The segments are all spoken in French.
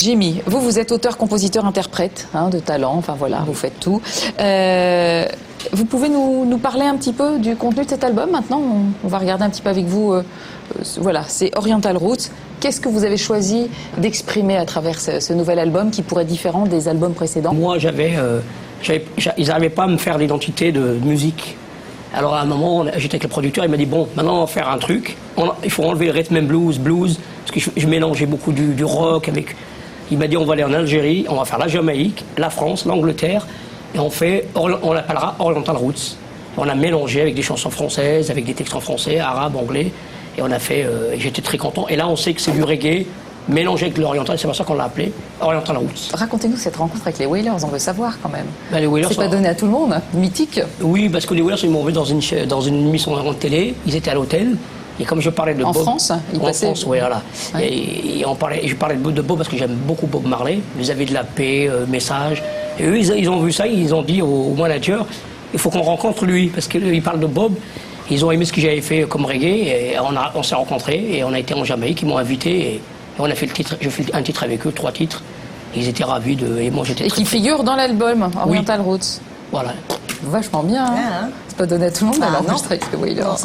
Jimmy, vous êtes auteur, compositeur, interprète, de talent, enfin voilà, vous faites tout. Vous pouvez nous parler un petit peu du contenu de cet album maintenant? On va regarder un petit peu avec vous. Voilà, c'est Oriental Roots. Qu'est-ce que vous avez choisi d'exprimer à travers ce nouvel album qui pourrait être différent des albums précédents? Moi, ils n'arrivaient pas à me faire l'identité de musique. Alors à un moment, j'étais avec le producteur, il m'a dit bon, maintenant on va faire un truc. Il faut enlever le rhythm and blues, parce que je mélangeais beaucoup du rock avec. Il m'a dit on va aller en Algérie, on va faire la Jamaïque, la France, l'Angleterre, et on l'appellera Oriental Roots. On a mélangé avec des chansons françaises, avec des textes en français, arabe, anglais, et on a fait. J'étais très content. Et là, on sait que c'est du reggae mélangé avec l'oriental, c'est pour ça qu'on l'a appelé Oriental Roots. Racontez-nous cette rencontre avec les Wailers, on veut savoir quand même. Ben, les Wailers, c'est pas donné à tout le monde, mythique. Oui, parce que les Wailers, ils m'ont vu dans une émission de télé, ils étaient à l'hôtel, et comme je parlais de Bob... En France, ils passaient... En France, oui, voilà. Ouais. Et je parlais de Bob parce que j'aime beaucoup Bob Marley, vous avez de la paix, message, et eux, ils ont vu ça, ils ont dit au manager, il faut qu'on rencontre lui, parce qu'il parle de Bob. Ils ont aimé ce que j'avais fait comme reggae, et on s'est rencontrés, et on a été en Jamaïque, ils m'ont invité, et on a fait le titre, je fais un titre avec eux, 3 titres. Ils étaient ravis et moi j'étais. Et qui figure dans l'album Oriental Roots. Voilà. Vachement bien. Hein. C'est pas donné à tout le monde d'enregistrer avec les Wailers.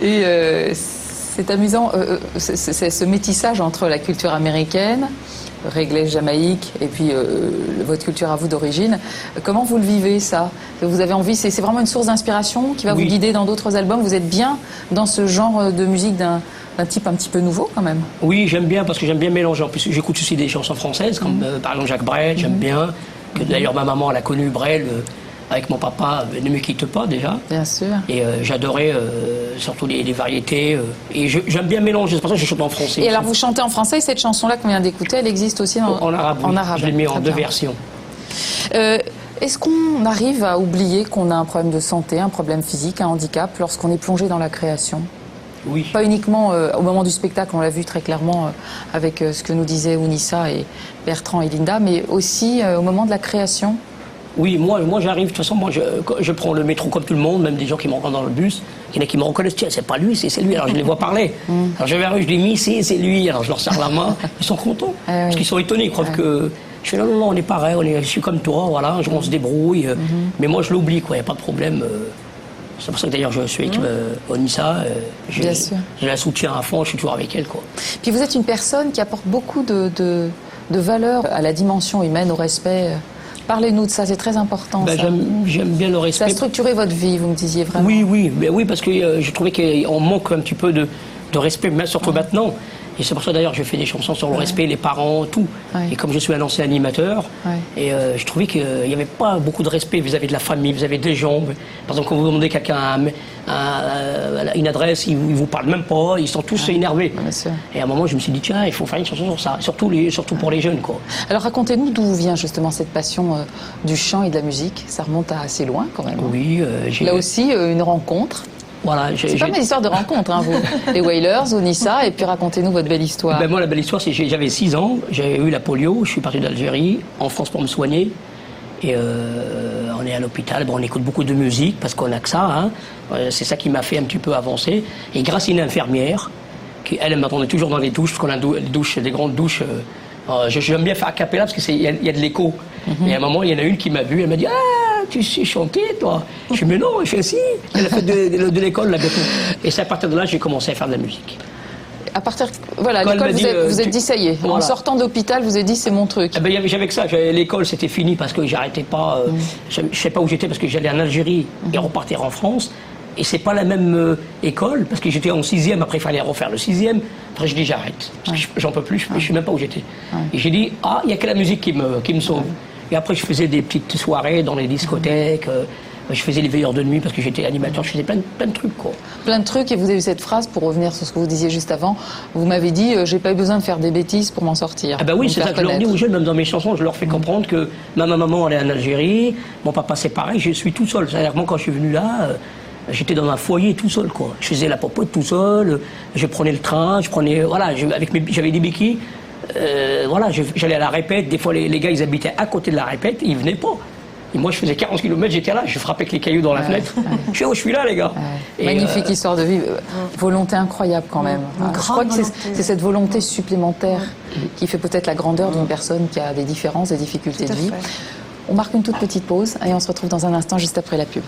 Et c'est amusant, c'est ce métissage entre la culture américaine, reggae Jamaïque, et puis votre culture à vous d'origine. Comment vous le vivez ça? Vous avez envie, c'est vraiment une source d'inspiration qui va vous guider dans d'autres albums. Vous êtes bien dans ce genre de musique d'un type un petit peu nouveau quand même? Oui, j'aime bien parce que j'aime bien mélanger. En plus, j'écoute aussi des chansons françaises, comme par exemple Jacques Brel, j'aime bien. D'ailleurs, ma maman, elle a connu Brel avec mon papa, Ne me quitte pas déjà. Bien sûr. Et j'adorais surtout les variétés. Et j'aime bien mélanger, c'est pour ça que je chante en français. Et alors, vous chantez en français, cette chanson-là qu'on vient d'écouter, elle existe aussi en arabe. En arabe. Je l'ai mis en 2 versions. Est-ce qu'on arrive à oublier qu'on a un problème de santé, un problème physique, un handicap, lorsqu'on est plongé dans la création? Oui. Pas uniquement au moment du spectacle, on l'a vu très clairement avec ce que nous disaient Ounissa et Bertrand et Linda, mais aussi au moment de la création. Oui, moi j'arrive, de toute façon, je prends le métro comme tout le monde, même des gens qui me rencontrent dans le bus, il y en a qui me reconnaissent, tiens, c'est pas lui, c'est lui, alors je les vois parler. Alors je vais vers eux, je dis, mais c'est lui, alors je leur serre la main, ils sont contents, parce qu'ils sont étonnés, ils croient que... Je fais non, on est pareil, je suis comme toi, voilà, on se débrouille, mais moi je l'oublie, quoi, il n'y a pas de problème. C'est pour ça que d'ailleurs je suis avec Ounissa, je la soutiens à fond, je suis toujours avec elle, quoi. Puis vous êtes une personne qui apporte beaucoup de valeur à la dimension humaine, au respect. Parlez-nous de ça, c'est très important. J'aime bien le respect. Ça a structuré votre vie, vous me disiez vraiment. Oui, parce que je trouvais qu'on manque un petit peu de respect, surtout maintenant. Et c'est pour ça d'ailleurs que je fais des chansons sur le respect, les parents, tout. Et comme je suis un ancien animateur, et je trouvais qu'il n'y avait pas beaucoup de respect vis-à-vis de la famille, vis-à-vis des gens. Par exemple, quand vous demandez quelqu'un une adresse, ils ne vous parlent même pas, ils sont tous énervés. Et à un moment, je me suis dit, tiens, il faut faire une chanson sur ça, surtout pour les jeunes, quoi. Alors racontez-nous d'où vient justement cette passion du chant et de la musique. Ça remonte à assez loin quand même. Oui. Là aussi, une rencontre. Voilà, c'est pas mes histoires de rencontre, vous. Les Wailers, Ounissa, et puis racontez-nous votre belle histoire. Moi, la belle histoire, c'est que j'avais 6 ans, j'avais eu la polio, je suis parti d'Algérie, en France pour me soigner. Et on est à l'hôpital, on écoute beaucoup de musique, parce qu'on a que ça. C'est ça qui m'a fait un petit peu avancer. Et grâce à une infirmière, elle m'attendait toujours dans les douches, parce qu'on a des grandes douches. J'aime bien faire a cappella, parce qu'il y a de l'écho. Et à un moment, il y en a une qui m'a vu, elle m'a dit, tu sais chanter, toi? Je dis, mais non, je fais si. Elle a fait de l'école, là, bientôt. Et c'est à partir de là que j'ai commencé à faire de la musique. À partir, voilà, l'école, vous êtes dit, ça y est. Voilà. En sortant de l'hôpital, vous avez dit, c'est mon truc. J'avais que ça. L'école, c'était fini parce que j'arrêtais pas. Je ne sais pas où j'étais parce que j'allais en Algérie et repartir en France. Et c'est pas la même école parce que j'étais en 6e. Après, il fallait refaire le 6e. Après, je dis, j'arrête. Parce que j'en peux plus. Je ne sais même pas où j'étais. Et j'ai dit, il n'y a que la musique qui me sauve. Et après, je faisais des petites soirées dans les discothèques. Je faisais les veilleurs de nuit parce que j'étais animateur. Je faisais plein de trucs, quoi. Plein de trucs. Et vous avez eu cette phrase, pour revenir sur ce que vous disiez juste avant. Vous m'avez dit, j'ai pas eu besoin de faire des bêtises pour m'en sortir. Ah oui, c'est ça que je leur dis aux jeunes, même dans mes chansons, je leur fais comprendre que ma maman, elle est en Algérie. Mon papa, c'est pareil. Je suis tout seul. C'est-à-dire, moi, quand je suis venu là... J'étais dans un foyer tout seul, quoi. Je faisais la popote tout seul, je prenais le train, j'avais des béquilles. J'allais à la répète. Des fois, les gars, ils habitaient à côté de la répète, ils venaient pas. Et moi, je faisais 40 km, j'étais là, je frappais avec les cailloux dans la fenêtre. Je fais, oh, je suis là, les gars. Et, magnifique histoire de vie, volonté incroyable quand même. Je crois que c'est cette volonté supplémentaire qui fait peut-être la grandeur d'une personne qui a des différences, des difficultés de vie. On marque une toute petite pause et on se retrouve dans un instant juste après la pub.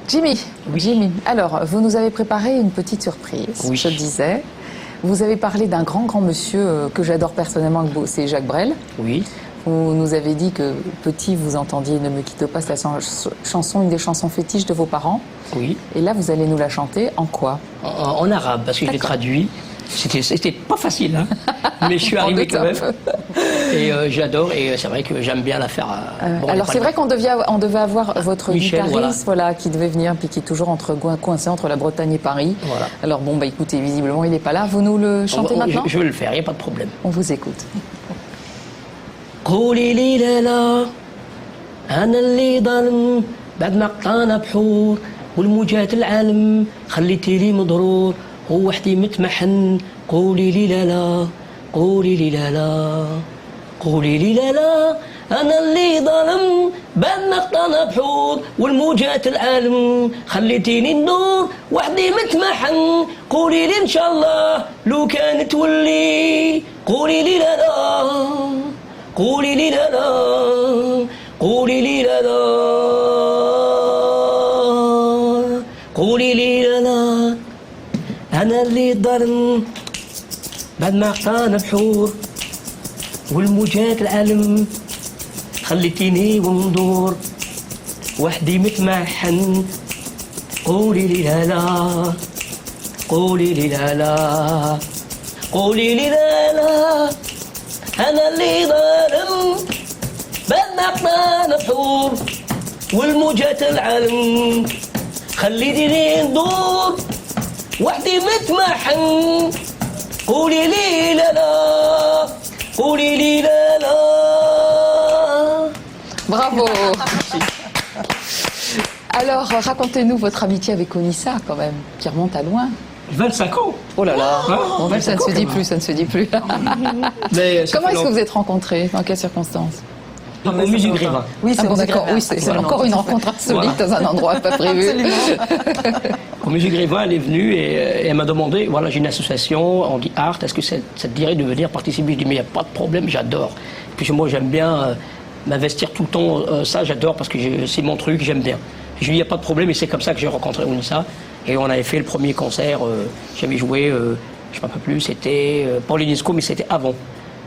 Jimmy, Jimmy, alors vous nous avez préparé une petite surprise, je le disais. Vous avez parlé d'un grand monsieur que j'adore personnellement, c'est Jacques Brel. Oui. Vous nous avez dit que petit, vous entendiez Ne me quitte pas, c'est la chanson, une des chansons fétiches de vos parents. Oui. Et là, vous allez nous la chanter en quoi? En arabe, parce que je l'ai traduit. C'était pas facile, hein. Mais je suis arrivé quand même. Et j'adore, et c'est vrai que j'aime bien la faire. Alors c'est vrai qu'on devait avoir votre Michel, guitariste qui devait venir, puis qui est toujours coincé entre la Bretagne et Paris. Voilà. Alors bon, bah écoutez, visiblement il n'est pas là. Vous nous le chantez maintenant? Je vais le faire, il n'y a pas de problème. On vous écoute. قولي لي لا لا أنا اللي ظالم بعد ما قطعنا بحور والموجات العالم خليتي لي مضرور ووحدي متمحن قولي لي لا لا قولي لي لا لا قولي لي لا لا أنا اللي ظالم بعد ما قطعنا بحور والموجات العالم خليتيني ندور وحدي متمحن قولي لي إن شاء الله لو كانت تولي قولي لي لا لا قولي لي لا لا قولي لي لا لا قولي لي لا لا أنا اللي ظلم بعد ما قطعنا بحور والموجات العالم خليتيني وندور وحدي متمحن قولي لي لا لا قولي لي لا لا قولي لي لا لا أنا اللي ظالم بعد ما قطعنا بحور والموجات العالم خليتيني ندور وحدي متمحن قولي لي لا لا قولي لي لا لا. Bravo. Alors racontez-nous votre amitié avec Onissa quand même, qui remonte à loin. 25 ans. Oh là là, Bon, ça ne se dit plus, ça ne se dit plus. Mais comment est-ce que vous êtes rencontrés? Dans quelles circonstances? Au musée Grévin. Oui, c'est d'accord. Oui, c'est encore une rencontre insolite dans un endroit pas prévu. Au musée Grévin, elle est venue et elle m'a demandé, voilà, j'ai une association, on dit art, est-ce que ça te dirait de venir participer? Je dis, mais il n'y a pas de problème, j'adore. Puis moi, j'aime bien m'investir tout le temps, ça j'adore parce que c'est mon truc, j'aime bien. Je lui dis, il n'y a pas de problème et c'est comme ça que j'ai rencontré Onissa. Et on avait fait le premier concert, j'avais joué, je ne sais pas plus, c'était pas l'UNESCO, mais c'était avant.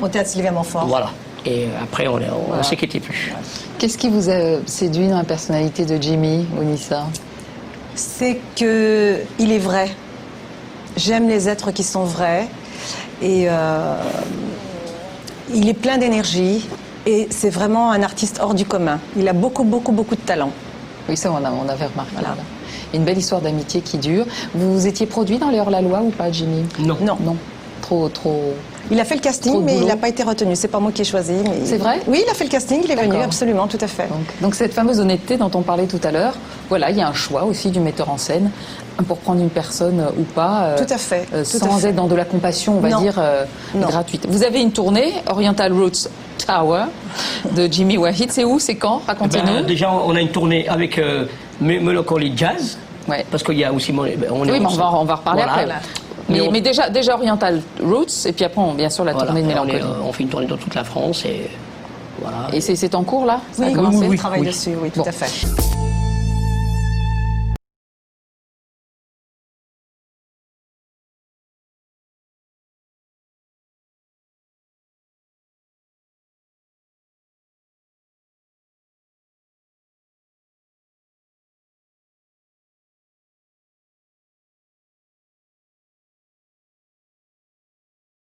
Au théâtre Sylvia Montfort. Voilà. Et après, on ne s'est quitté plus. Qu'est-ce qui vous a séduit dans la personnalité de Jimmy, Onissa? C'est qu'il est vrai. J'aime les êtres qui sont vrais. Et il est plein d'énergie. Et c'est vraiment un artiste hors du commun. Il a beaucoup de talent. Oui, ça, on avait remarqué. Voilà. Une belle histoire d'amitié qui dure. Vous étiez produit dans les hors-la-loi ou pas, Jimmy? Non. Trop. Il a fait le casting, mais il n'a pas été retenu. C'est pas moi qui ai choisi. C'est vrai? Oui, il a fait le casting, il est venu, absolument, tout à fait. Donc cette fameuse honnêteté dont on parlait tout à l'heure, voilà, il y a un choix aussi du metteur en scène pour prendre une personne ou pas. Tout à fait. Sans être dans de la compassion, on va dire, gratuite. Vous avez une tournée, Oriental Roots Tower, de Jimmy Wahid. C'est où? C'est quand? Racontez-nous. Déjà, on a une tournée avec Melancholy Jazz. Ouais. Parce qu'il y a aussi... Oui, mais on va reparler après. Mais déjà Oriental Roots, et puis après, bien sûr, la tournée de Mélancolie. On fait une tournée dans toute la France, et voilà. Et c'est en cours, là? Oui, on travaille dessus, oui, tout à fait.